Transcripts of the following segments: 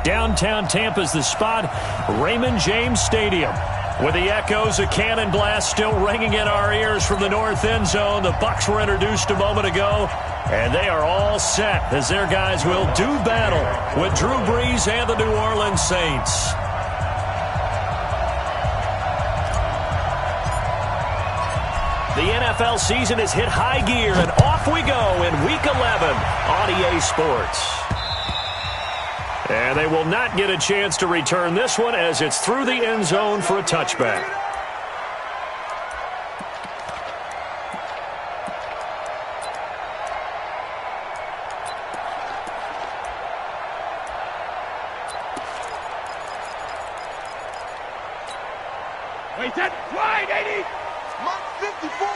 Downtown Tampa's the spot, Raymond James Stadium. With the echoes of cannon blast still ringing in our ears from the north end zone, the Bucs were introduced a moment ago, and they are all set as their guys will do battle with Drew Brees and the New Orleans Saints. The NFL season has hit high gear, and off we go in Week 11 on EA Sports. And they will not get a chance to return this one as it's through the end zone for a touchback. Wait, that's right, 80! Mark 54!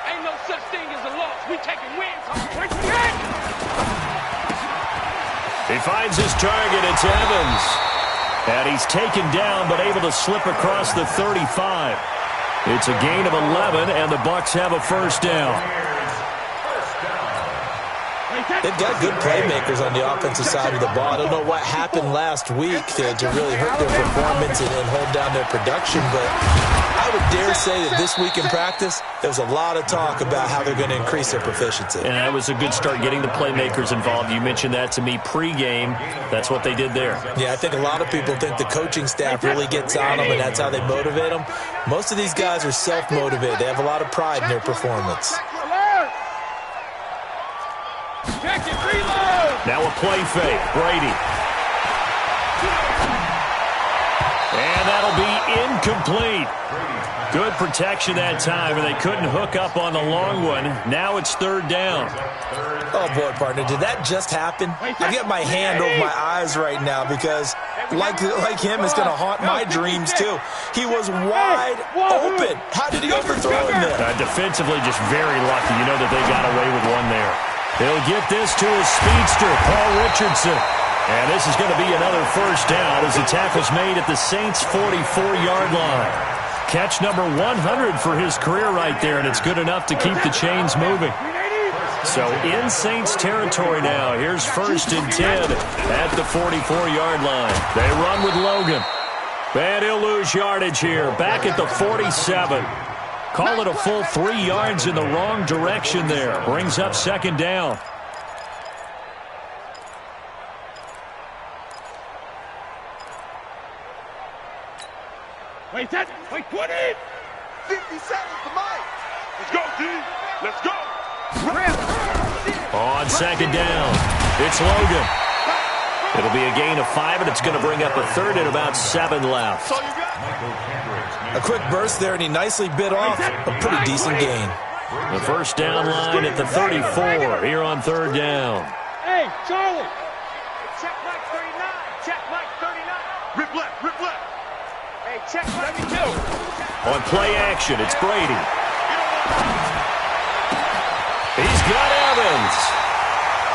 Ain't no such thing as a loss. We taking wins. Wait, he finds his target. It's Evans. And he's taken down but able to slip across the 35. It's a gain of 11, and the Bucs have a first down. They've got good playmakers on the offensive side of the ball. I don't know what happened last week to really hurt their performance and hold down their production, but I would dare say that this week in practice, there was a lot of talk about how they're going to increase their proficiency. And that was a good start, getting the playmakers involved. You mentioned that to me pregame. That's what they did there. Yeah, I think a lot of people think the coaching staff really gets on them, and that's how they motivate them. Most of these guys are self-motivated. They have a lot of pride in their performance. Now a play fake. Brady. And that'll be incomplete. Good protection that time, and they couldn't hook up on the long one. Now it's third down. Oh, boy, partner, did that just happen? I get my hand over my eyes right now because, like him, it's going to haunt my dreams, too. He was wide open. How did he overthrow him there? Defensively, just very lucky. You know that they got away with one there. He'll get this to his speedster, Paul Richardson. And this is going to be another first down as the tackle's made at the Saints' 44-yard line. Catch number 100 for his career right there, and it's good enough to keep the chains moving. So in Saints territory now, here's 1st and 10 at the 44-yard line. They run with Logan. And he'll lose yardage here, back at the 47. Call it a full 3 yards in the wrong direction there. Brings up second down. Wait, 20! 50 seconds to Mike! Let's go, D! Let's go! On second down, it's Logan. It'll be a gain of 5, and it's going to bring up a third and about 7 left. A quick burst there, and he nicely bit off a pretty decent gain. The first down line at the 34 here on third down. Hey, Charlie! Check Mike 39. Check Mike 39. Rip left, rip left. Hey, check Mike 32. On play action, it's Brady. He's got Evans.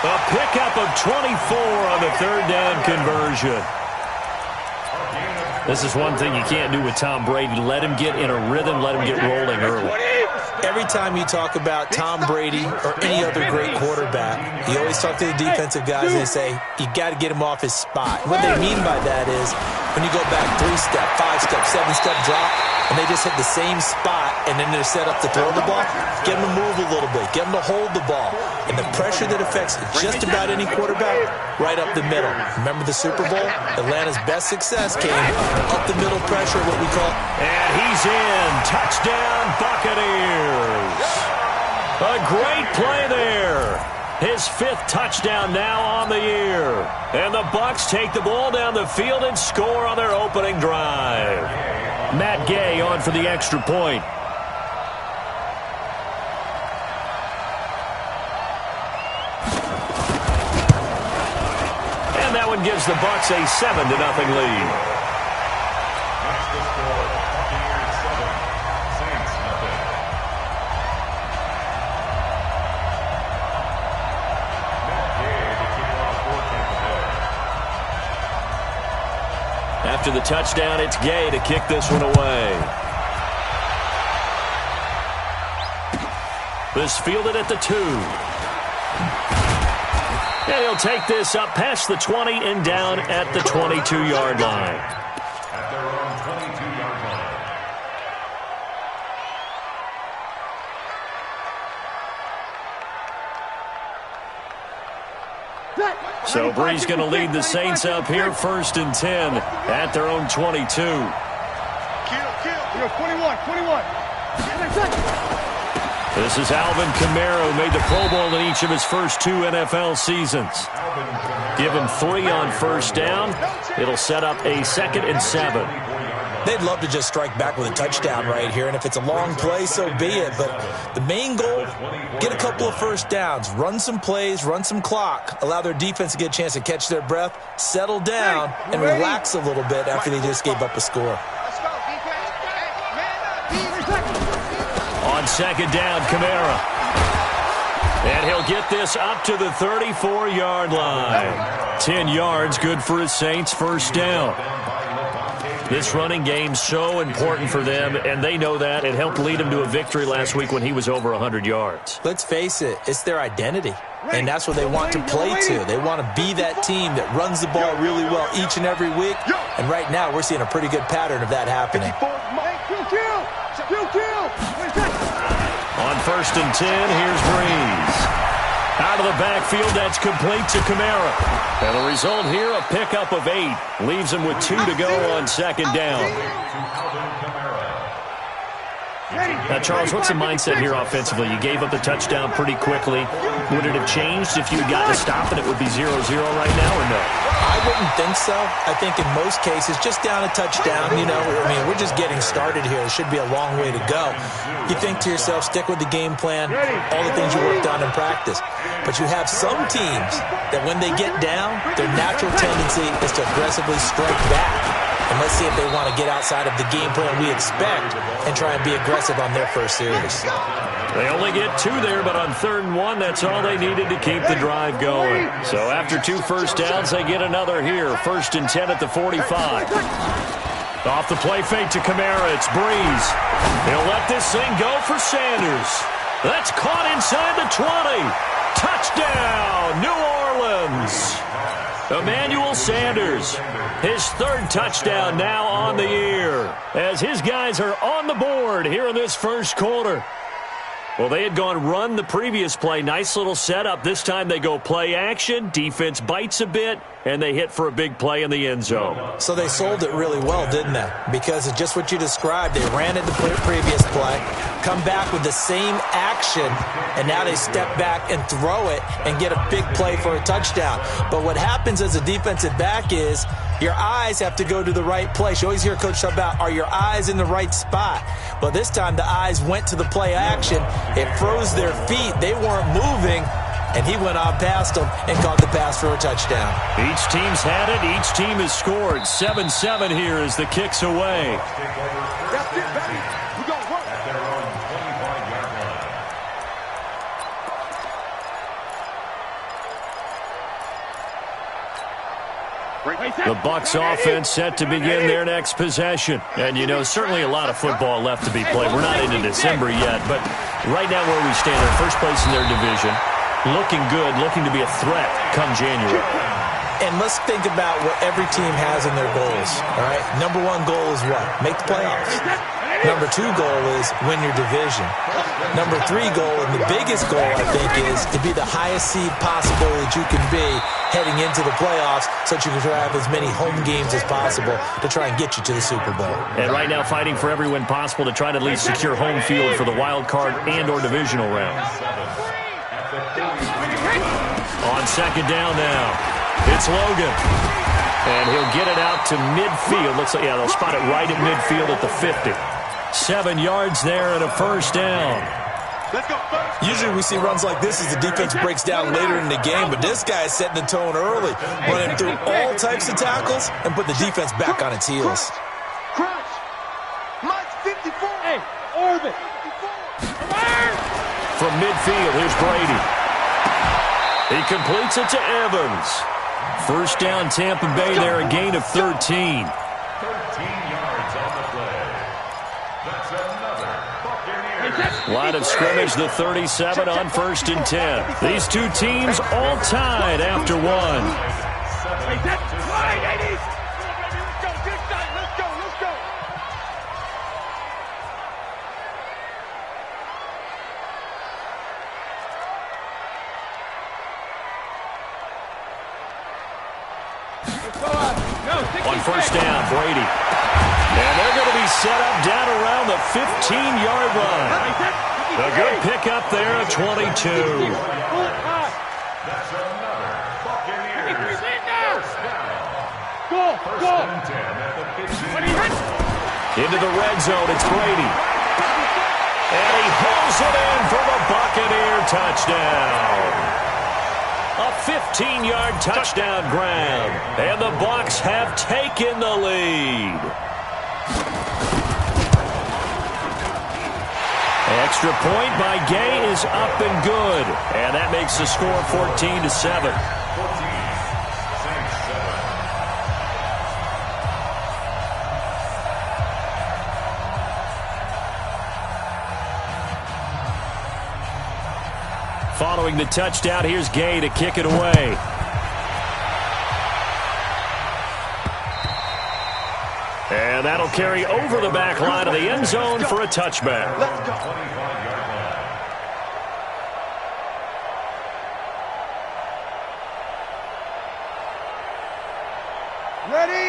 A pickup of 24 on the third down conversion. This is one thing you can't do with Tom Brady. Let him get in a rhythm, let him get rolling early. Every time you talk about Tom Brady or any other great quarterback, you always talk to the defensive guys and they say, you got to get him off his spot. What they mean by that is when you go back 3-step, 5-step, 7-step drop, and they just hit the same spot, and then they're set up to throw the ball, get them to move a little bit, get them to hold the ball. And the pressure that affects just about any quarterback, right up the middle. Remember the Super Bowl? Atlanta's best success came up the middle pressure, what we call. And he's in. Touchdown, Buccaneers. A great play there. His 5th touchdown now on the year. And the Bucs take the ball down the field and score on their opening drive. Matt Gay on for the extra point. And that one gives the Bucs a 7-0 lead. After the touchdown, it's Gay to kick this one away. This fielded at the 2. And he'll take this up past the 20 and down at the 22-yard line. At their own 22-yard line. So Brees going to lead the Saints up here, 1st and 10 at their own 22. Kill. 21. This is Alvin Kamara, who made the Pro Bowl in each of his first 2 NFL seasons. Give him 3 on 1st down. It'll set up a 2nd and 7. They'd love to just strike back with a touchdown right here, and if it's a long play, so be it. But the main goal, get a couple of 1st downs, run some plays, run some clock, allow their defense to get a chance to catch their breath, settle down, and relax a little bit after they just gave up a score. On 2nd down, Kamara. And he'll get this up to the 34-yard line. 10 yards, good for his Saints, 1st down. This running game's so important for them, and they know that. It helped lead them to a victory last week when he was over 100 yards. Let's face it, it's their identity, and that's what they want to play to. They want to be that team that runs the ball really well each and every week, and right now we're seeing a pretty good pattern of that happening. On 1st and 10, here's Brees. Out of the backfield, that's complete to Kamara. And the result here, a pickup of 8. Leaves him with 2 to go on 2nd down. Now, Charles, what's the mindset here offensively? You gave up the touchdown pretty quickly. Would it have changed if you had gotten a stop and it would be 0-0 right now, or no? I wouldn't think so. I think in most cases, just down a touchdown, we're just getting started here. It should be a long way to go. You think to yourself, stick with the game plan, all the things you worked on in practice. But you have some teams that when they get down, their natural tendency is to aggressively strike back. And let's see if they want to get outside of the game plan we expect and try and be aggressive on their first series. They only get 2 there, but on 3rd and 1, that's all they needed to keep the drive going. So after 2 1st downs, they get another here. 1st and 10 at the 45. Off the play fake to Kamara, it's Brees. He'll let this thing go for Sanders. That's caught inside the 20. Touchdown, New Orleans. Emmanuel Sanders, his 3rd touchdown now on the year, as his guys are on the board here in this 1st quarter. Well, they had gone run the previous play. Nice little setup. This time they go play action. Defense bites a bit, and they hit for a big play in the end zone. So they sold it really well, didn't they? Because of just what you described. They ran it the previous play, come back with the same action, and now they step back and throw it and get a big play for a touchdown. But what happens as a defensive back is your eyes have to go to the right place. You always hear Coach talk about, are your eyes in the right spot? Well, this time the eyes went to the play action. It froze their feet. They weren't moving, and he went on past them and caught the pass for a touchdown. Each team's had it. Each team has scored. 7-7 here as the kick's away. That's it, baby. We're going to work. At their own 25-yard line. The Bucs offense set to begin their next possession. And, certainly a lot of football left to be played. We're not into December yet, but right now where we stand, they're first place in their division. Looking good, looking to be a threat come January. And let's think about what every team has in their goals, all right? Number 1 goal is what? Make the playoffs. Number 2 goal is win your division. Number 3 goal, and the biggest goal, I think, is to be the highest seed possible that you can be heading into the playoffs so that you can have as many home games as possible to try and get you to the Super Bowl. And right now fighting for every win possible to try to at least secure home field for the wild card and or divisional round. On 2nd down now. It's Logan. And he'll get it out to midfield. Looks like, they'll spot it right at midfield at the 50. 7 yards there and a 1st down. Usually we see runs like this as the defense breaks down later in the game, but this guy is setting the tone early, running through all types of tackles and put the defense back on its heels. Crunch. Mike's 54. Hey, orbit. From midfield, here's Brady. He completes it to Evans. 1st down, Tampa Bay there, a gain of 13. 13 yards on the play. That's another Buccaneers. Line of scrimmage, the 37 on 1st and 10. These two teams all tied after one. On 1st down, Brady. And they're going to be set up down around the 15-yard line. A good pickup there at 22. Into the red zone, it's Brady. And he pulls it in for the Buccaneer touchdown. A 15-yard touchdown grab. And the Bucs have taken the lead. Extra point by Gay is up and good. And that makes the score 14-7. Following the touchdown, here's Gay to kick it away. And that'll carry over the back line of the end zone for a touchback. Let's go.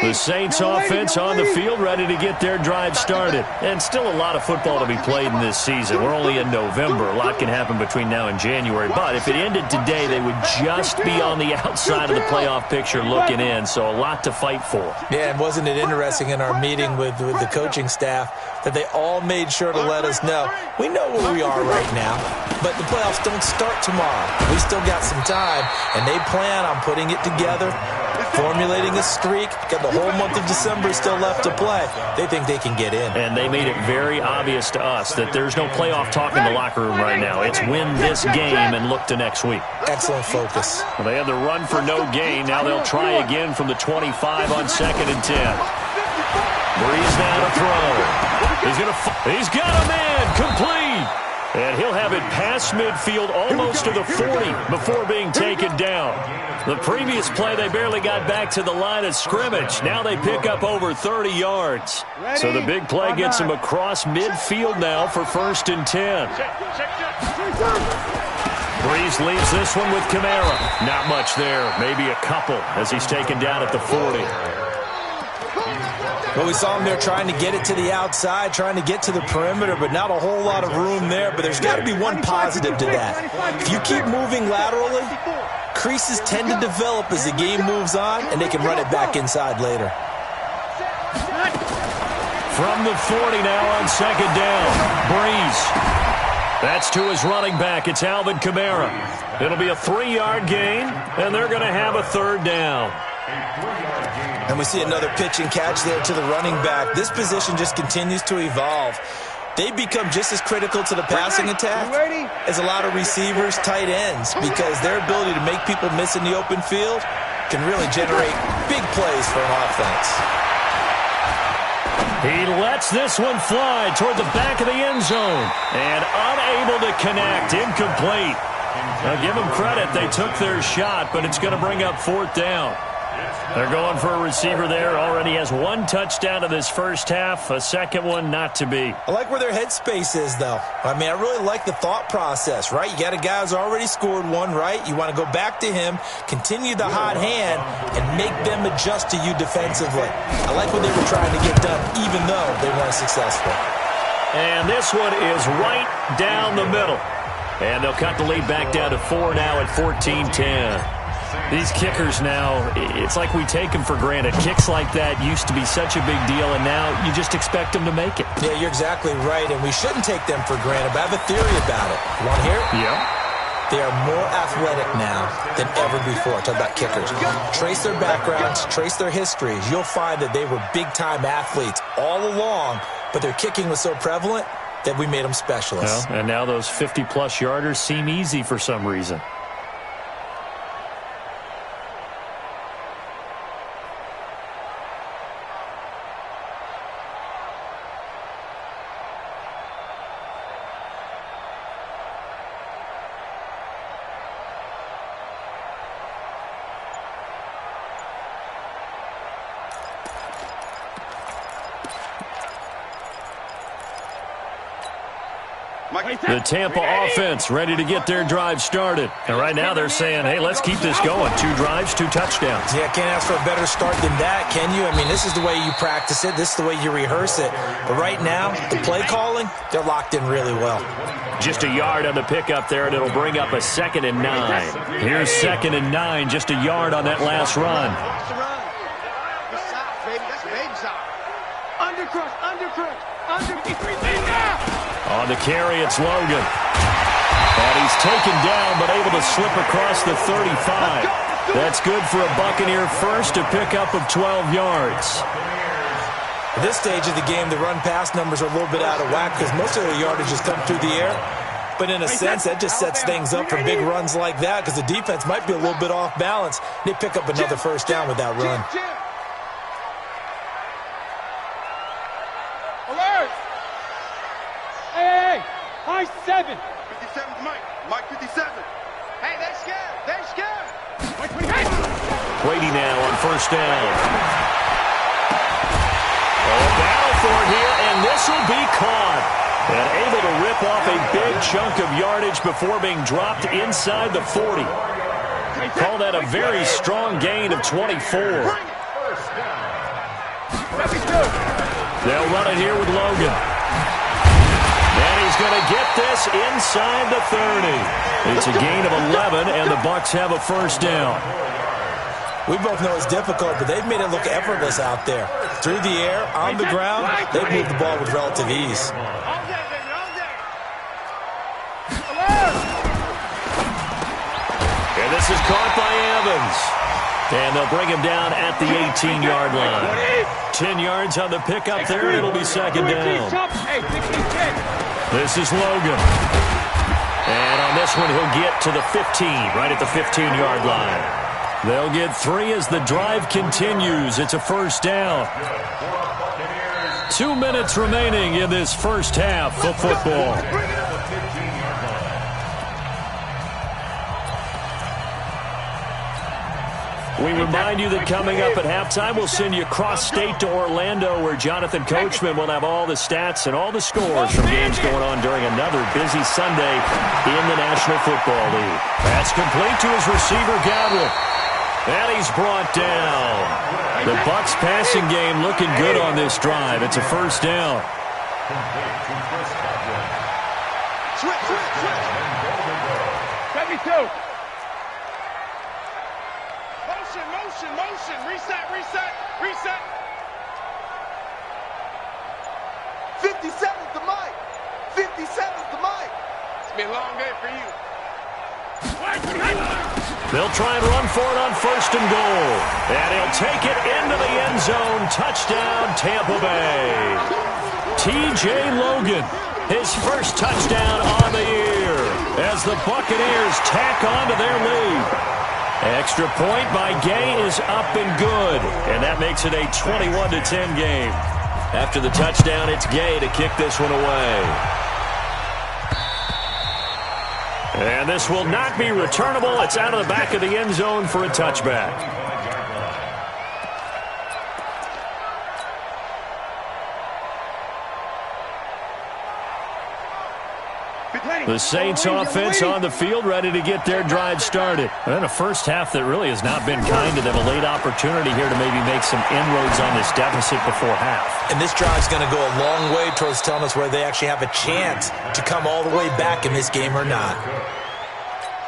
The Saints offense on the field, ready to get their drive started. And still a lot of football to be played in this season. We're only in November. A lot can happen between now and January. But if it ended today, they would just be on the outside of the playoff picture looking in. So a lot to fight for. Yeah, and wasn't it interesting in our meeting with the coaching staff that they all made sure to let us know, we know where we are right now, but the playoffs don't start tomorrow. We still got some time, and they plan on putting it together, formulating a streak. Got the whole month of December still left to play. They think they can get in. And they made it very obvious to us that there's no playoff talk in the locker room right now. It's win this game and look to next week. Excellent focus. Well, they had the run for no gain. Now they'll try again from the 25 on 2nd and 10. Breeze now to throw. He's got a man complete. And he'll have it past midfield almost to the 40 before being taken down. The previous play, they barely got back to the line of scrimmage. Now they pick up over 30 yards. So the big play gets him across midfield now for 1st and 10. Breeze leaves this one with Kamara. Not much there. Maybe a couple as he's taken down at the 40. Well, we saw him there trying to get it to the outside, trying to get to the perimeter, but not a whole lot of room there. But there's got to be one positive to that. If you keep moving laterally, creases tend to develop as the game moves on, and they can run it back inside later. From the 40 now on 2nd down, Breeze. That's to his running back. It's Alvin Kamara. It'll be a 3-yard gain, and they're going to have a 3rd down. And we see another pitch and catch there to the running back. This position just continues to evolve. They become just as critical to the passing attack as a lot of receivers, tight ends, because their ability to make people miss in the open field can really generate big plays for an offense. He lets this one fly toward the back of the end zone and unable to connect, incomplete. Now give them credit, they took their shot, but it's going to bring up 4th down. They're going for a receiver there. Already has 1 touchdown in this first half. A second one not to be. I like where their headspace is, though. I mean, I really like the thought process, right? You got a guy who's already scored one, right? You want to go back to him, continue the hot hand, and make them adjust to you defensively. I like what they were trying to get done, even though they weren't successful. And this one is right down the middle. And they'll cut the lead back down to 4 now at 14-10. These kickers now, it's like we take them for granted. Kicks like that used to be such a big deal, and now you just expect them to make it. Yeah, you're exactly right, and we shouldn't take them for granted, but I have a theory about it. You want to hear it? Yeah. They are more athletic now than ever before. Talk about kickers. Trace their backgrounds, trace their histories. You'll find that they were big-time athletes all along, but their kicking was so prevalent that we made them specialists. Well, and now those 50-plus yarders seem easy for some reason. The Tampa offense ready to get their drive started. And right now they're saying, hey, let's keep this going. 2 drives, 2 touchdowns. Yeah, can't ask for a better start than that, can you? I mean, this is the way you practice it. This is the way you rehearse it. But right now, the play calling, they're locked in really well. Just a yard on the pickup there, and it'll bring up a 2nd and 9. Here's 2nd and 9, just a yard on that last run. On the carry, it's Logan. And he's taken down, but able to slip across the 35. That's good for a Buccaneer first, a pickup of 12 yards. At this stage of the game, the run-pass numbers are a little bit out of whack because most of the yardage has come through the air. But in a sense, that just sets things up for big runs like that because the defense might be a little bit off balance. They pick up another first down with that run. Alert! Hey, high 7. 57's Mike. Mike 57. Hey, they're scared. They're scared. Brady now on first down. A battle for it here, and this will be caught. And able to rip off a big chunk of yardage before being dropped inside the 40. Call that a very strong gain of 24. They'll run it here with Logan. And he's going to get this inside the 30. It's a gain of 11, and the Bucs have a first down. We both know it's difficult, but they've made it look effortless out there. Through the air, on the ground, they've moved the ball with relative ease. And this is caught by Evans. And they'll bring him down at the 18-yard line. 10 yards on the pickup there, and it'll be 2nd down. This is Logan. And on this one, he'll get to the 15, right at the 15-yard line. They'll get 3 as the drive continues. It's a first down. 2 minutes remaining in this first half of football. We remind you that coming up at halftime, we'll send you cross-state to Orlando, where Jonathan Coachman will have all the stats and all the scores from games going on during another busy Sunday in the National Football League. That's complete to his receiver, Godwin. And he's brought down. The Bucs passing game looking good on this drive. It's a first down. Let me go. Motion. Reset. 57's the mic. 57's the mic. It's been a long day for you. They'll try and run for it on 1st and goal. And he'll take it into the end zone. Touchdown, Tampa Bay. T.J. Logan, his first touchdown on the year as the Buccaneers tack on to their lead. Extra point by Gay is up and good. And that makes it a 21-10 game. After the touchdown, it's Gay to kick this one away. And this will not be returnable. It's out of the back of the end zone for a touchback. The Saints offense on the field, ready to get their drive started. And a first half that really has not been kind to them. A late opportunity here to maybe make some inroads on this deficit before half. And this drive's going to go a long way towards telling us whether they actually have a chance to come all the way back in this game or not.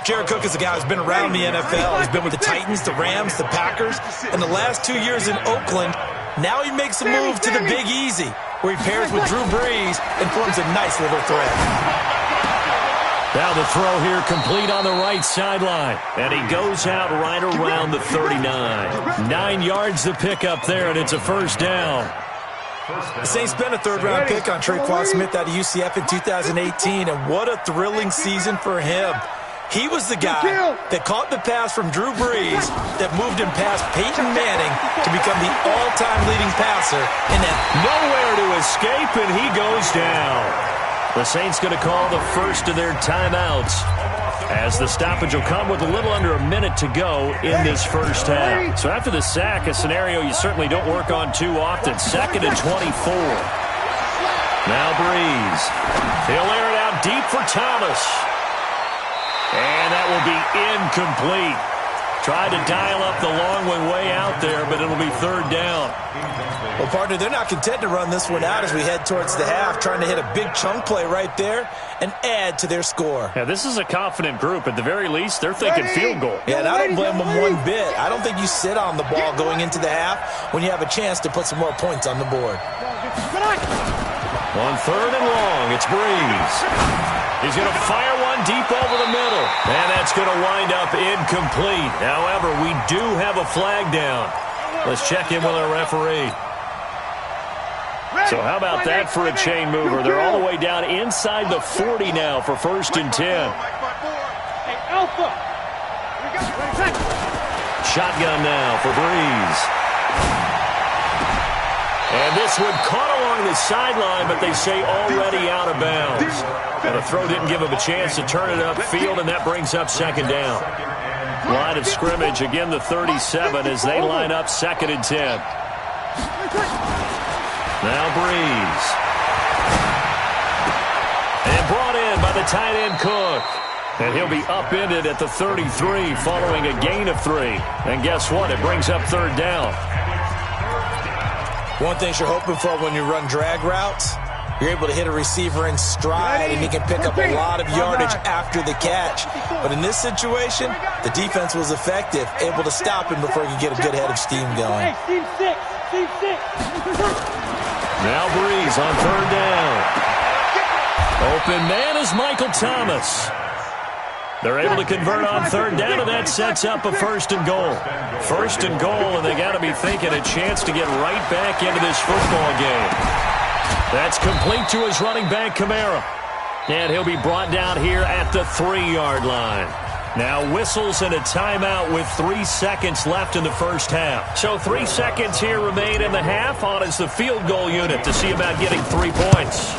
Jared Cook is a guy who's been around the NFL. He's been with the Titans, the Rams, the Packers. In the last 2 years in Oakland, now he makes a move to the Big Easy, where he pairs with Drew Brees and forms a nice little thread. Now the throw here complete on the right sideline. And he goes out right around the 39. 9 yards the pickup there, and it's a first down. The Saints spent a third-round pick on Traquan Smith out of UCF in 2018, and what a thrilling season for him. He was the guy that caught the pass from Drew Brees that moved him past Peyton Manning to become the all-time leading passer. And then nowhere to escape, and he goes down. The Saints going to call the first of their timeouts, as the stoppage will come with a little under a minute to go in this first half. So after the sack, a scenario you certainly don't work on too often. 2nd and 24. Now Brees. He'll air it out deep for Thomas. And that will be incomplete. Tried to dial up the long one way out there, but it'll be third down. Well, partner, they're not content to run this one out as we head towards the half, trying to hit a big chunk play right there and add to their score. Yeah, this is a confident group. At the very least, they're thinking field goal. Yeah, and I don't blame them one bit. I don't think you sit on the ball going into the half when you have a chance to put some more points on the board. On third and long, it's Breeze. He's going to fire one deep over the middle. And that's going to wind up incomplete. However, we do have a flag down. Let's check in with our referee. So how about that for a chain mover? They're all the way down inside the 40 now for 1st and 10. Hey, Alpha. Shotgun now for Breeze. And this one caught along the sideline, but they say already out of bounds. And the throw didn't give him a chance to turn it upfield, and that brings up 2nd down. Line of scrimmage, again the 37 as they line up 2nd and 10. Now Breeze. And brought in by the tight end Cook. And he'll be upended at the 33 following a gain of 3. And guess what? It brings up 3rd down. One thing you're hoping for when you run drag routes, you're able to hit a receiver in stride and he can pick up a lot of yardage after the catch. But in this situation, the defense was effective, able to stop him before he could get a good head of steam going. Hey, team 6. Team 6. Now Breeze on 3rd down. Open man is Michael Thomas. They're able to convert on 3rd down, and that sets up a 1st and goal. 1st and goal, and they got to be thinking a chance to get right back into this football game. That's complete to his running back, Kamara. And he'll be brought down here at the 3-yard line. Now whistles and a timeout with 3 seconds left in the first half. So 3 seconds here remain in the half. On is the field goal unit to see about getting 3 points.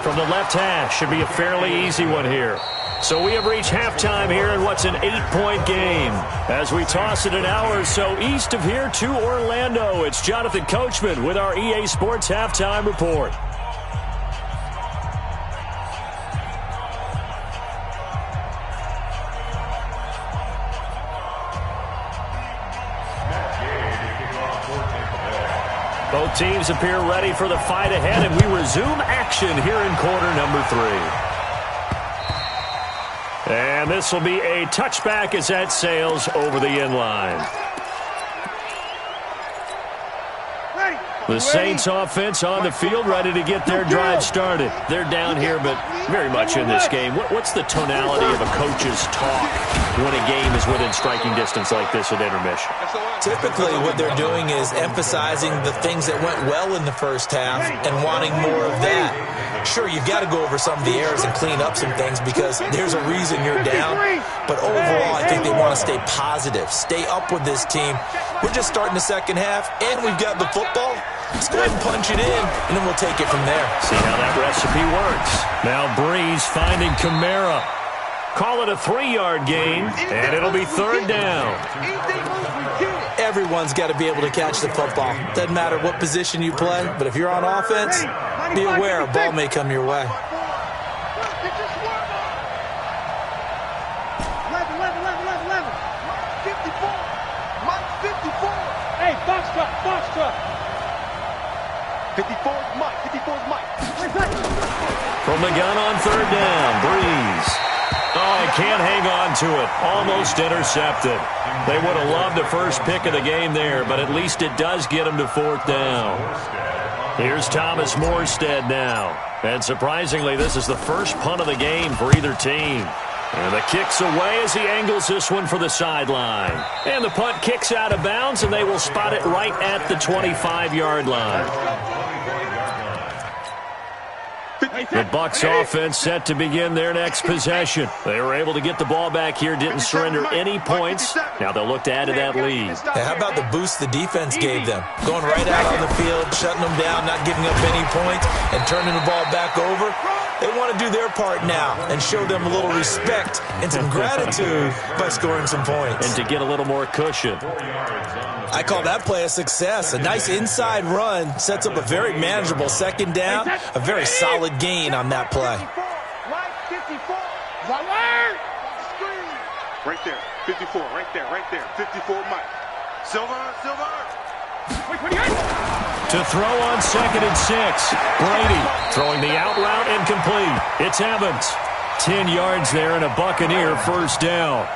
From the left hash, should be a fairly easy one here. So we have reached halftime here in what's an 8-point game. As we toss it an hour or so east of here to Orlando, it's Jonathan Coachman with our EA Sports Halftime Report. Both teams appear ready for the fight ahead, and we resume action here in quarter number 3. And this will be a touchback as that sails over the end line. The Saints offense on the field, ready to get their drive started. They're down here, but very much in this game. What's the tonality of a coach's talk when a game is within striking distance like this at intermission? Typically, what they're doing is emphasizing the things that went well in the first half and wanting more of that. Sure, you've got to go over some of the errors and clean up some things because there's a reason you're down. But overall, I think they want to stay positive, stay up with this team. We're just starting the second half, and we've got the football. Let's go ahead and punch it in, and then we'll take it from there. See how that recipe works. Now Breeze finding Kamara. Call it a 3-yard gain, and it'll be 3rd down. Everyone's got to be able to catch the football. Doesn't matter what position you play, but if you're on offense, be aware a ball may come your way. 11. Mike 54. Mike 54. Hey, box truck. 54 is Mike. 54 is Mike. From the gun on 3rd down, Breeze. Oh, he can't hang on to it. Almost intercepted. They would have loved the first pick of the game there, but at least it does get him to 4th down. Here's Thomas Morstead now. And surprisingly, this is the first punt of the game for either team. And the kick's away as he angles this one for the sideline. And the punt kicks out of bounds, and they will spot it right at the 25-yard line. The Bucs offense set to begin their next possession. They were able to get the ball back here, didn't surrender any points. Now they'll look to add to that lead. Hey, how about the boost the defense gave them? Going right out on the field, shutting them down, not giving up any points, and turning the ball back over. They want to do their part now and show them a little respect and some gratitude by scoring some points. And to get a little more cushion. I call that play a success. A nice inside run sets up a very manageable 2nd down, a very solid gain on that play. Right there. 54. Right there. Right there. 54, Mike. Silver. To throw on 2nd and 6. Brady throwing the out route incomplete. It's Evans. 10 yards there and a Buccaneer first down.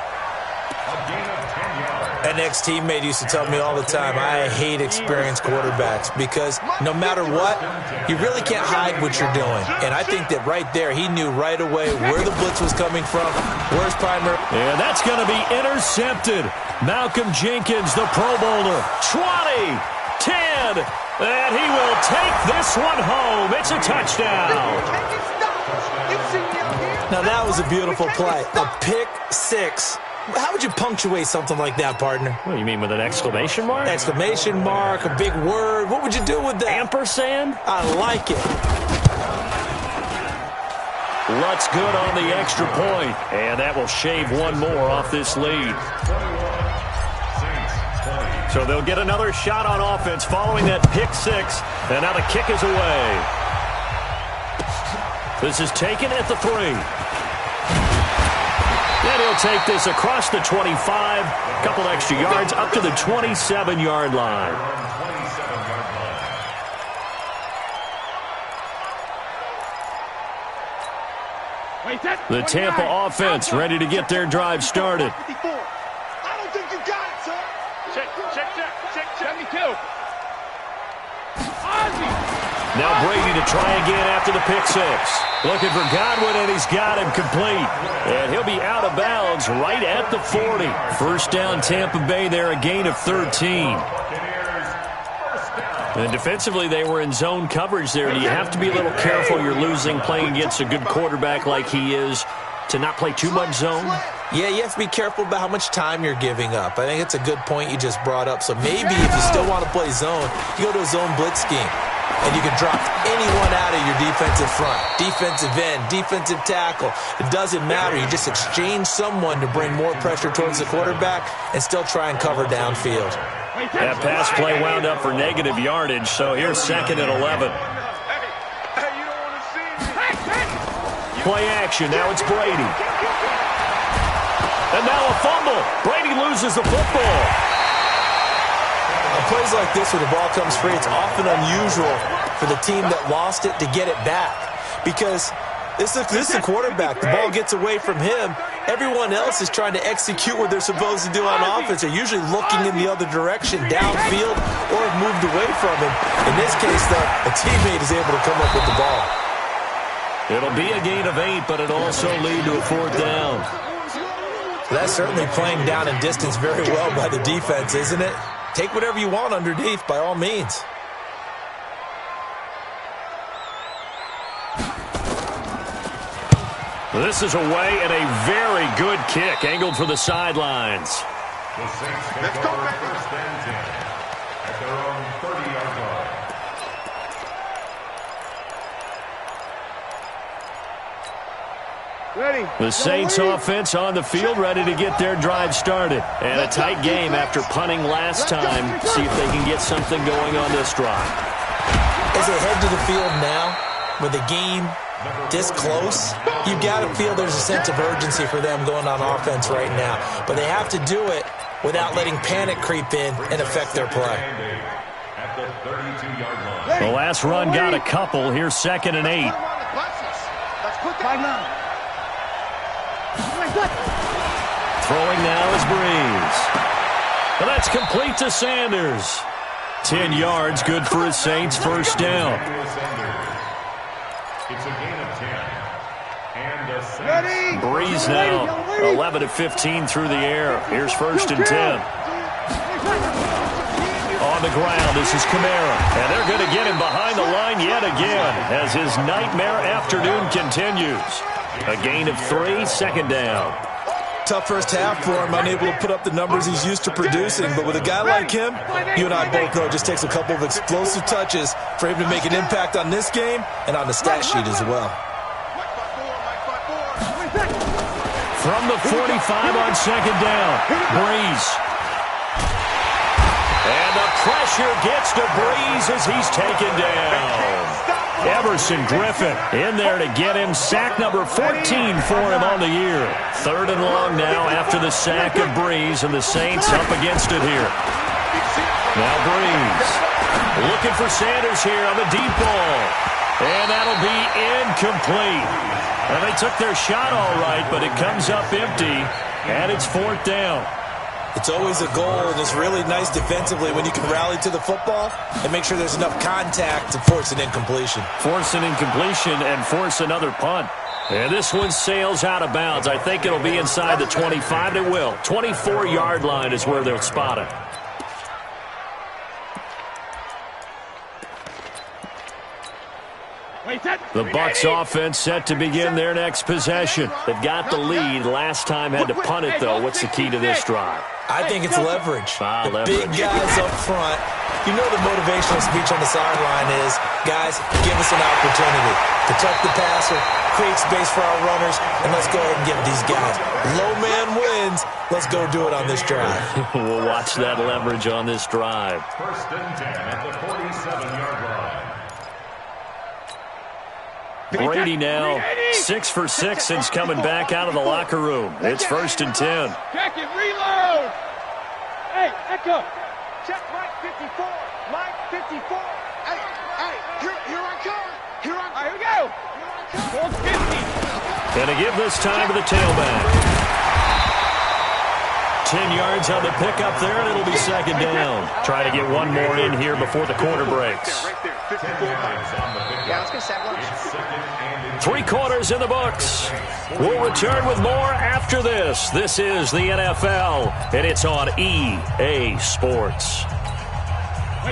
An ex-teammate used to tell me all the time, I hate experienced quarterbacks because no matter what, you really can't hide what you're doing. And I think that right there, he knew right away where the blitz was coming from, where's primary. And that's going to be intercepted. Malcolm Jenkins, the Pro Bowler. 20, 10, and he will take this one home. It's a touchdown. Now that was a beautiful play. A pick six. How would you punctuate something like that, partner? What do you mean, with an exclamation mark? Exclamation mark, a big word. What would you do with that? Ampersand? I like it. Lutz good on the extra point, and that will shave one more off this lead. So they'll get another shot on offense following that pick six, and now the kick is away. This is taken at the 3. And he'll take this across the 25, a couple extra yards, up to the 27-yard line. The Tampa offense ready to get their drive started. I don't think you got it, sir. Check. 72. Now Brady to try again after the pick six. Looking for Godwin, and he's got him complete. And he'll be out of bounds right at the 40. First down, Tampa Bay there, a gain of 13. And defensively, they were in zone coverage there. Do you have to be a little careful? You're losing playing against a good quarterback like he is to not play too much zone? Yeah, you have to be careful about how much time you're giving up. I think it's a good point you just brought up. So maybe if you still want to play zone, you go to a zone blitz scheme. And you can drop anyone out of your defensive front, defensive end, defensive tackle. It doesn't matter. You just exchange someone to bring more pressure towards the quarterback and still try and cover downfield. That pass play wound up for negative yardage, so here's 2nd and 11. Play action. Now it's Brady. And now a fumble. Brady loses the football. Plays like this where the ball comes free, it's often unusual for the team that lost it to get it back because this is a quarterback. The ball gets away from him. Everyone else is trying to execute what they're supposed to do on offense. They're usually looking in the other direction, downfield, or have moved away from him. In this case, though, a teammate is able to come up with the ball. It'll be a gain of 8, but it'll also lead to a 4th down. That's certainly playing down and distance very well by the defense, isn't it? Take whatever you want underneath, by all means. This is away and a very good kick, angled for the sidelines. The Saints kick over first and 10 at their own 30-yard line. The Saints offense on the field ready to get their drive started. And a tight game after punting last time. See if they can get something going on this drive. As they head to the field now, with the game this close, you've got to feel there's a sense of urgency for them going on offense right now. But they have to do it without letting panic creep in and affect their play. At the 32-yard line. The last run got a couple. Here's 2nd and 8. Throwing now is Breeze. And that's complete to Sanders. 10 yards, good for his Saints, first down. It's a gain of 10. And the Saints. Breeze now 11 of 15 through the air. Here's 1st and 10. On the ground, this is Kamara. And they're going to get him behind the line yet again as his nightmare afternoon continues. A gain of 3, 2nd down. Tough first half for him, unable to put up the numbers he's used to producing. But with a guy like him, you and I both know it just takes a couple of explosive touches for him to make an impact on this game and on the stat sheet as well. From the 45 on 2nd down, Breeze. And the pressure gets to Breeze as he's taken down. Everson Griffin in there to get him. Sack number 14 for him on the year. 3rd and long now after the sack of Breeze, and the Saints up against it here. Now Breeze looking for Sanders here on the deep ball. And that'll be incomplete. And they took their shot all right, but it comes up empty, and it's 4th down. It's always a goal, and it's really nice defensively when you can rally to the football and make sure there's enough contact to force an incompletion. Force an incompletion and force another punt. And this one sails out of bounds. I think it'll be inside the 25. It will. 24-yard line is where they'll spot it. The Bucs offense set to begin their next possession. They've got the lead. Last time had to punt it, though. What's the key to this drive? I think it's leverage. The leverage. Big guys up front. You know the motivational speech on the sideline is, guys, give us an opportunity. Protect the passer, create space for our runners, and let's go ahead and give these guys. Low man wins. Let's go do it on this drive. We'll watch that leverage on this drive. 1st and 10 at the 47-yard line. Brady now 6 for 6 since coming back out of the locker room. It's 1st and 10. Check it, reload. Hey, echo. Check Mike 54. Mike 54. Hey, here I come. Here we go. 450. And to give this time to the tailback. 10 yards on the pickup there, and it'll be 2nd down. Try to get one more in here before the quarter breaks. Right there, 54. Yeah, let's go 7. 3 quarters in the books. We'll return with more after this. This is the NFL, and it's on EA Sports.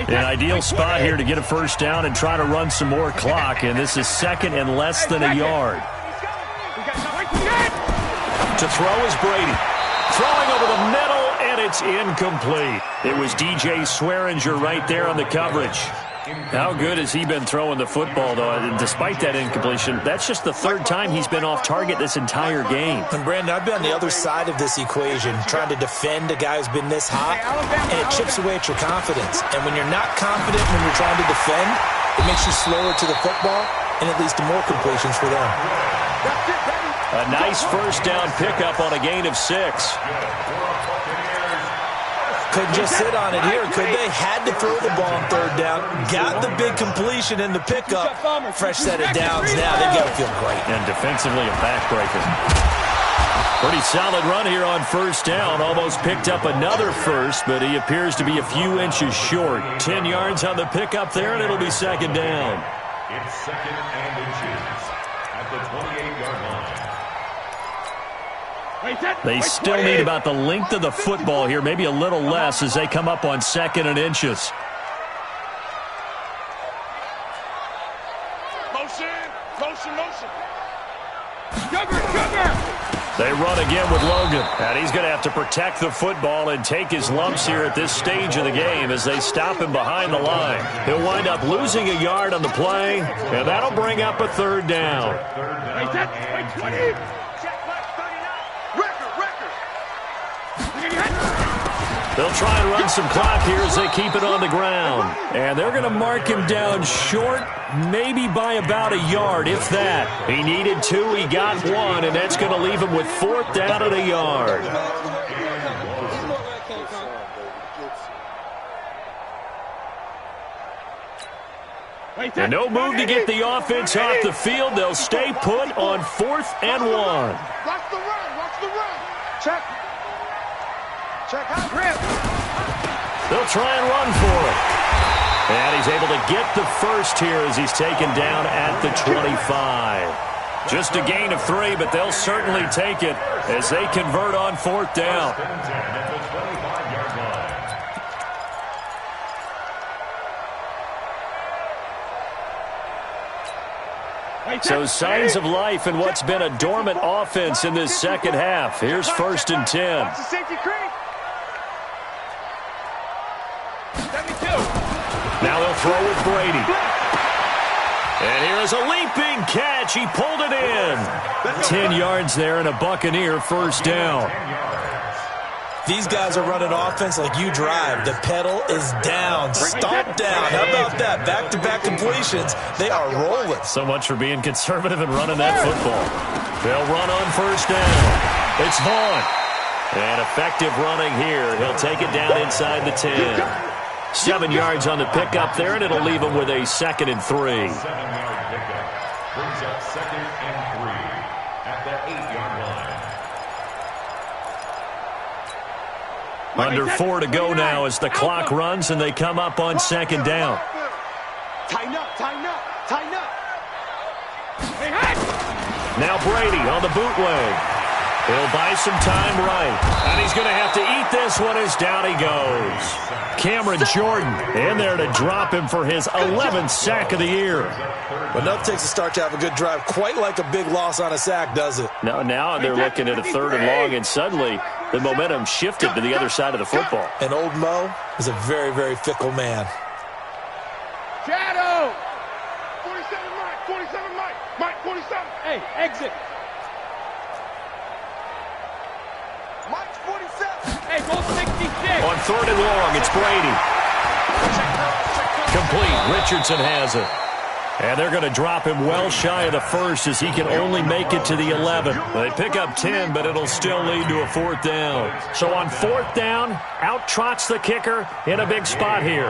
An ideal spot here to get a 1st down and try to run some more clock, and this is 2nd and less than a yard. To throw is Brady. Throwing over the middle, and it's incomplete. It was DJ Swearinger right there on the coverage. How good has he been throwing the football, though? And despite that incompletion, that's just the 3rd time he's been off target this entire game. And, Brandon, I've been on the other side of this equation, trying to defend a guy who's been this hot, and it chips away at your confidence. And when you're not confident when you're trying to defend, it makes you slower to the football, and it leads to more completions for them. A nice 1st down pickup on a gain of 6. Couldn't just sit on it here, could they? Had to throw the ball on 3rd down. Got the big completion in the pickup. Fresh set of downs now. They've got to feel great. And defensively, a backbreaker. Pretty solid run here on 1st down. Almost picked up another first, but he appears to be a few inches short. 10 yards on the pickup there, and it'll be 2nd down. It's 2nd and inches at the 28-yard line. They still need about the length of the football here, maybe a little less as they come up on 2nd and inches. Motion. They run again with Logan, and he's going to have to protect the football and take his lumps here at this stage of the game as they stop him behind the line. He'll wind up losing a yard on the play, and that'll bring up a 3rd down. They'll try and run some clock here as they keep it on the ground. And they're going to mark him down short, maybe by about a yard, if that. He needed 2, he got 1, and that's going to leave him with 4th down at a yard. And no move to get the offense off the field. They'll stay put on 4th and 1. Watch the run. Check out grip. They'll try and run for it. And he's able to get the first here as he's taken down at the 25. Just a gain of 3, but they'll certainly take it as they convert on 4th down. So signs of life in what's been a dormant offense in this 2nd half. Here's 1st and 10. Watch the safety creek. Now they'll throw with Brady. And here is a leaping catch. He pulled it in. 10 yards there and a Buccaneer 1st down. These guys are running offense like you drive. The pedal is down. Stomp down. How about that? Back-to-back completions. They are rolling. So much for being conservative and running that football. They'll run on first down. It's Vaughn. And effective running here. He'll take it down inside the 10. 7 yards on the pickup there, and it'll leave him with a 2nd and 3. 7-yard pickup. Brings up 2nd and 3 at the 8-yard line. Under 4 to go now as the clock runs, and they come up on 2nd down. Tighten up, tighten up, tighten up. Now Brady on the bootleg. He'll buy some time right. And he's going to have to eat this one as down he goes. Cameron Jordan in there to drop him for his 11th sack of the year. But enough takes a start to have a good drive. Quite like a big loss on a sack, does it? Now they're looking at a 3rd and long, and suddenly the momentum shifted to the other side of the football. And old Mo is a very, very fickle man. Shadow! 47 Mike, 47 Mike, Mike 47. Hey, exit. Mike's 47. Hey, go 66. On 3rd and long, it's Brady. Complete. Richardson has it. And they're going to drop him well shy of the 1st as he can only make it to the 11. They pick up 10, but it'll still lead to a 4th down. So on 4th down, out trots the kicker in a big spot here.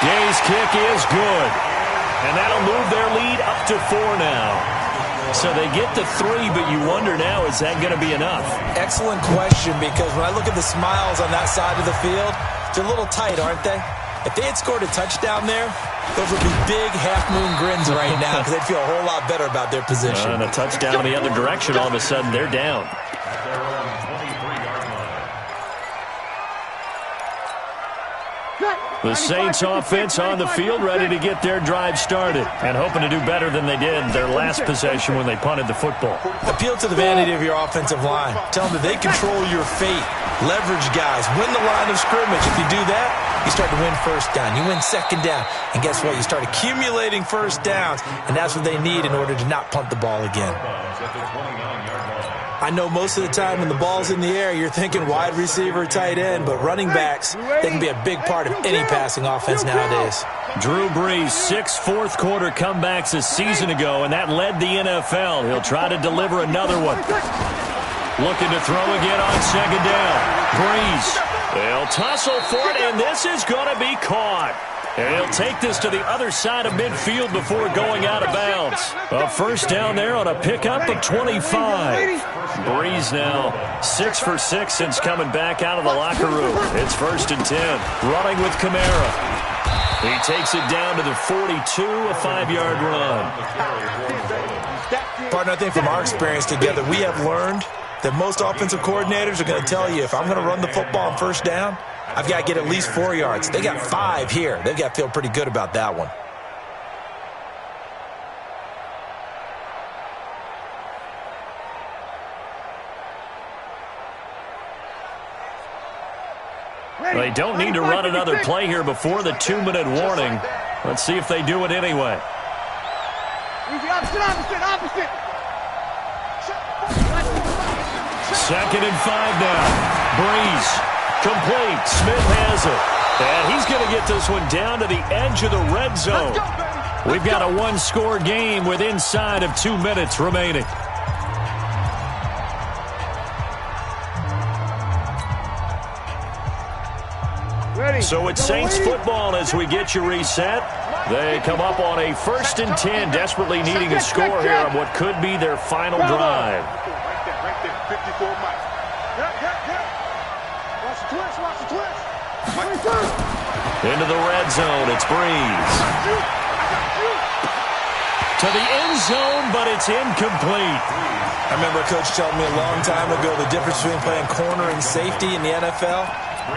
Gay's kick is good. And that'll move their lead up to 4 now. So they get to 3, but you wonder now, is that going to be enough? Excellent question, because when I look at the smiles on that side of the field, they're a little tight, aren't they? If they had scored a touchdown there, those would be big half-moon grins right now because they'd feel a whole lot better about their position. And a touchdown in the other direction, all of a sudden they're down. The Saints offense on the field, ready to get their drive started and hoping to do better than they did their last possession when they punted the football. Appeal to the vanity of your offensive line. Tell them that they control your fate. Leverage guys. Win the line of scrimmage. If you do that, you start to win 1st down. You win 2nd down. And guess what? You start accumulating 1st downs, and that's what they need in order to not punt the ball again. I know most of the time when the ball's in the air, you're thinking wide receiver, tight end, but running backs, they can be a big part of any passing offense nowadays. Drew Brees, 6 fourth-quarter comebacks a season ago, and that led the NFL. He'll try to deliver another one. Looking to throw again on 2nd down. Brees, they'll tussle for it, and this is going to be caught. And he'll take this to the other side of midfield before going out of bounds. A 1st down there on a pickup of 25. Brees now 6 for 6 since coming back out of the locker room. It's 1st and 10. Running with Kamara. He takes it down to the 42, a 5-yard run. Partner, I think from our experience together, we have learned that most offensive coordinators are going to tell you, if I'm going to run the football on 1st down, I've got to get at least 4 yards. They got 5 here. They've got to feel pretty good about that one. They don't need to run another play here before the 2-minute warning. Let's see if they do it anyway. Opposite. 2nd and 5 now. Brees. Complete. Smith has it. And he's going to get this one down to the edge of the red zone. We've got a 1-score game with inside of 2 minutes remaining. So it's Saints football as we get you reset. They come up on a 1st and 10, desperately needing a score here on what could be their final drive. Right there, 54 Mike. Watch the twist, watch the twist. Into the red zone, it's Brees. To the end zone, but it's incomplete. I remember a coach telling me a long time ago the difference between playing corner and safety in the NFL.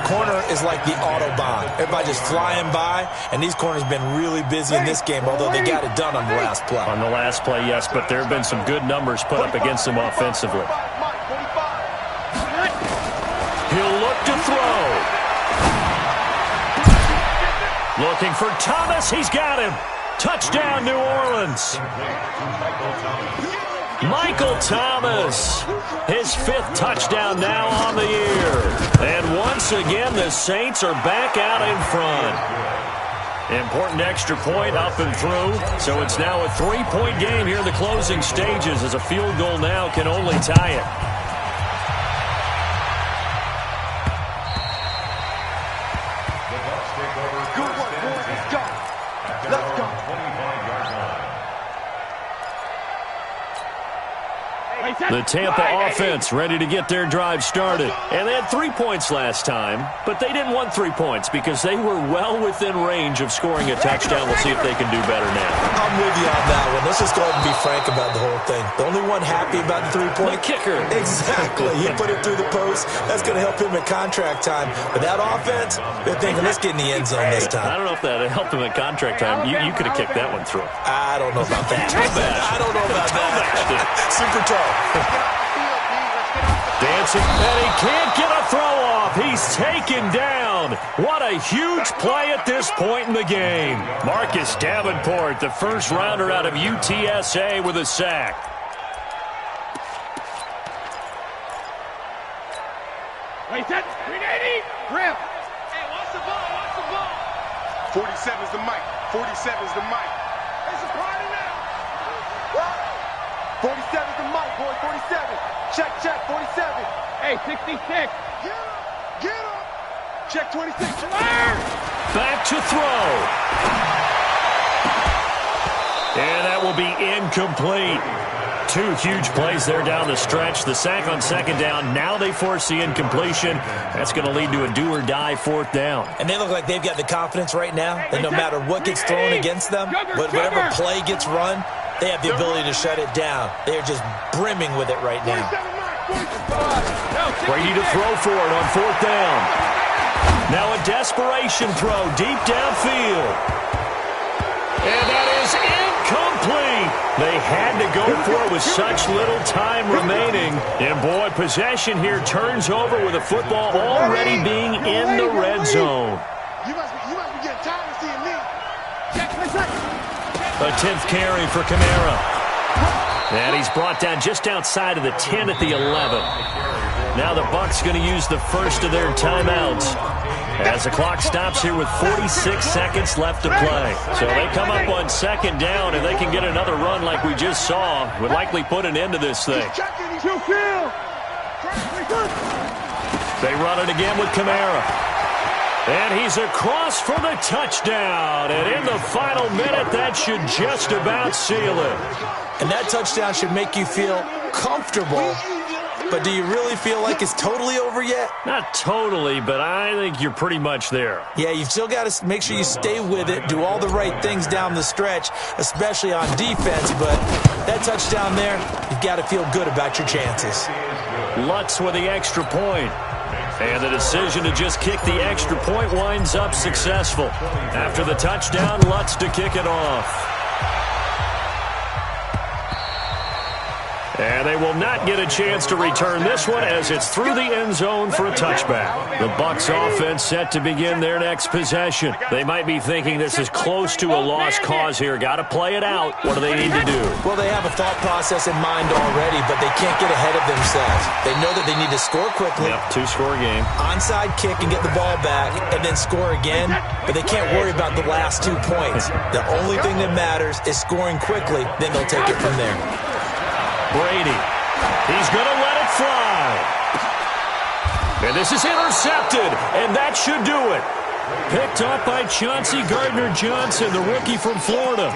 Corner is like the Autobahn. Everybody just flying by, and these corners have been really busy in this game, although they got it done on the last play. On the last play, yes, but there have been some good numbers put up against them offensively. He'll look to throw. Looking for Thomas. He's got him. Touchdown, New Orleans. Michael Thomas, his 5th touchdown now on the year. And once again, the Saints are back out in front. Important extra point up and through. So it's now a 3-point game here in the closing stages, as a field goal now can only tie it. Good work, boys. Let's go. Let's go. The Tampa offense ready to get their drive started. And they had 3 points last time, but they didn't want 3 points because they were well within range of scoring a touchdown. We'll see if they can do better now. I'm with you on that one. Let's just go ahead and be frank about the whole thing. The only one happy about the 3-point? The kicker. Exactly. He put it through the post. That's going to help him at contract time. But that offense, they're thinking, let's get in the end zone this time. I don't know if that helped him at contract time. You could have kicked that one through. I don't know about that. I don't know about that. Super tall. Dancing, and he can't get a throw off. He's taken down. What a huge play at this point in the game. Marcus Davenport, the first rounder out of UTSA, with a sack. Wait, set. 380. Grip. Hey, watch the ball. Watch the ball. 47's the mic. 47's the mic. It's a party now. 47's the mic, boy. 47. Check, 47. Hey, 66. Get him. Check 26. Back to throw. And that will be incomplete. 2 huge plays there down the stretch. The sack on second down. Now they force the incompletion. That's going to lead to a do-or-die 4th down. And they look like they've got the confidence right now that no matter what gets thrown against them, whatever play gets run, they have the ability to shut it down. They're just brimming with it right now. Brady to throw for it on 4th down. Now a desperation throw deep downfield. And that is incomplete. They had to go for it with such little time remaining. And boy, possession here turns over with the football already being in the red zone. You must be getting tired of seeing me. A 10th carry for Kamara. And he's brought down just outside of the 10 at the 11. Now the Bucs going to use the first of their timeouts as the clock stops here with 46 seconds left to play. So they come up on second down, and they can get another run like we just saw. Would likely put an end to this thing. They run it again with Kamara. And he's across for the touchdown. And in the final minute, that should just about seal it. And that touchdown should make you feel comfortable. But do you really feel like it's totally over yet? Not totally, but I think you're pretty much there. Yeah, you've still got to make sure you stay with it, do all the right things down the stretch, especially on defense. But that touchdown there, you've got to feel good about your chances. Lutz with the extra point. And the decision to just kick the extra point winds up successful. After the touchdown, Lutz to kick it off. And they will not get a chance to return this one as it's through the end zone for a touchback. The Bucs offense set to begin their next possession. They might be thinking this is close to a lost cause here. Got to play it out. What do they need to do? Well, they have a thought process in mind already, but they can't get ahead of themselves. They know that they need to score quickly. Yep, 2-score game. Onside kick and get the ball back and then score again, but they can't worry about the last 2 points. The only thing that matters is scoring quickly, then they'll take it from there. Brady. He's going to let it fly. And this is intercepted, and that should do it. Picked up by Chauncey Gardner-Johnson, the rookie from Florida.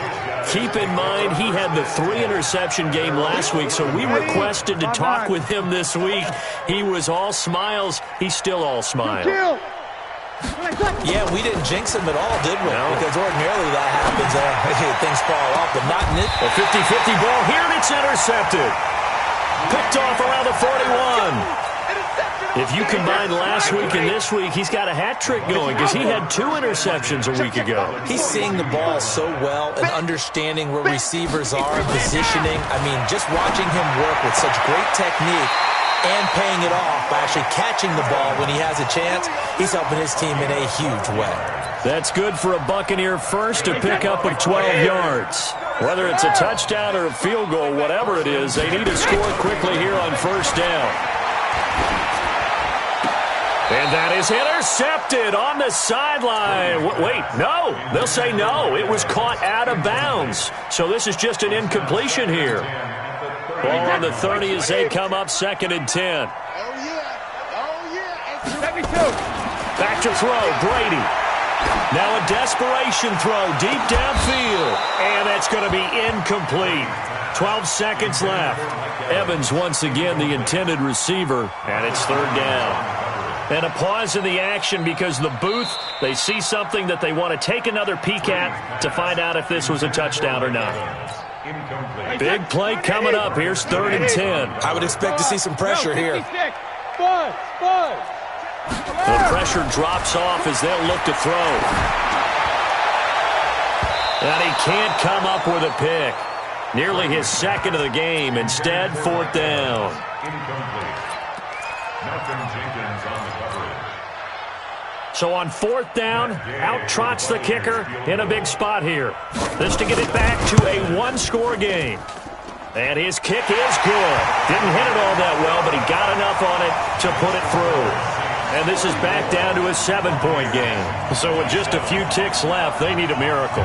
Keep in mind, he had the 3-interception game last week, so we requested to talk with him this week. He was all smiles. He's still all smiles. Yeah, we didn't jinx him at all, did we? No. Because ordinarily that happens. Things fall off, but not in it. A 50-50 ball here, and it's intercepted. Picked off around the 41. If you combine last week and this week, he's got a hat trick going because he had 2 interceptions a week ago. He's seeing the ball so well and understanding where receivers are and positioning. I mean, just watching him work with such great technique, and paying it off by actually catching the ball when he has a chance. He's helping his team in a huge way. That's good for a Buccaneer first to pick up of 12 yards. Whether it's a touchdown or a field goal, whatever it is, they need to score quickly here on first down. And that is intercepted on the sideline. Wait, no. They'll say no. It was caught out of bounds. So this is just an incompletion here. Ball on the 30 as they come up 2nd and 10. Back to throw, Brady. Now a desperation throw deep downfield. And that's going to be incomplete. 12 seconds left. Evans once again the intended receiver. And it's 3rd down. And a pause in the action because the booth, they see something that they want to take another peek at to find out if this was a touchdown or not. Big play coming up. Here's 3rd and 10. I would expect to see some pressure here. The pressure drops off as they'll look to throw. And he can't come up with a pick. Nearly his 2nd of the game. Instead, 4th down. So on 4th down, out trots the kicker in a big spot here. This to get it back to a 1-score game. And his kick is good. Didn't hit it all that well, but he got enough on it to put it through. And this is back down to a 7-point game. So with just a few ticks left, they need a miracle.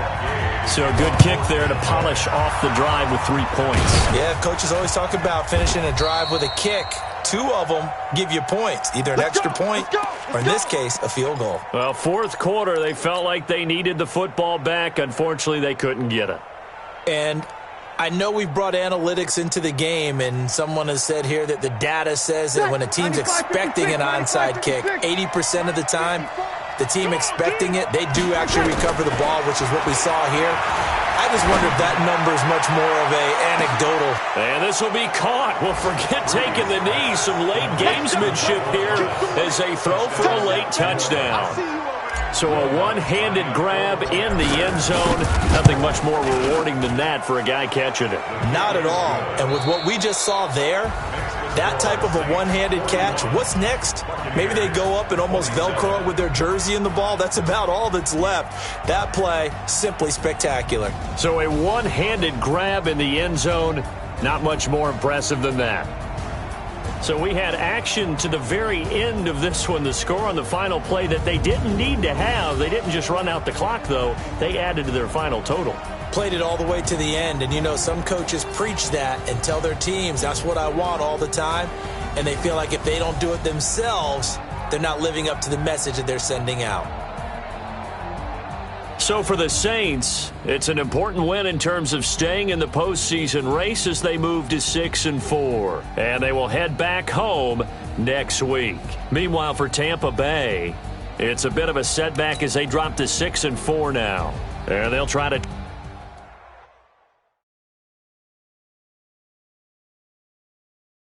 So a good kick there to polish off the drive with 3 points. Yeah, coaches always talk about finishing a drive with a kick. 2 of them give you points, either an extra point or, in this case, a field goal. Well, 4th quarter, they felt like they needed the football back. Unfortunately, they couldn't get it. And I know we've brought analytics into the game, and someone has said here that the data says that when a team's expecting an onside kick, 80% of the time, the team expecting it, they do actually recover the ball, which is what we saw here. I just wonder if that number is much more of a anecdotal. And this will be caught. Well, forget taking the knee. Some late gamesmanship here as they throw for a late touchdown. So a one-handed grab in the end zone. Nothing much more rewarding than that for a guy catching it. Not at all. And with what we just saw there, that type of a one-handed catch, what's next? Maybe they go up and almost Velcro it with their jersey in the ball. That's about all that's left. That play, simply spectacular. So a one-handed grab in the end zone, not much more impressive than that. So we had action to the very end of this one. The score on the final play that they didn't need to have. They didn't just run out the clock, though. They added to their final total. Played it all the way to the end. And, you know, some coaches preach that and tell their teams, that's what I want all the time. And they feel like if they don't do it themselves, they're not living up to the message that they're sending out. So for the Saints, it's an important win in terms of staying in the postseason race as they move to 6-4. And they will head back home next week. Meanwhile, for Tampa Bay, it's a bit of a setback as they drop to 6-4 now. And they'll try to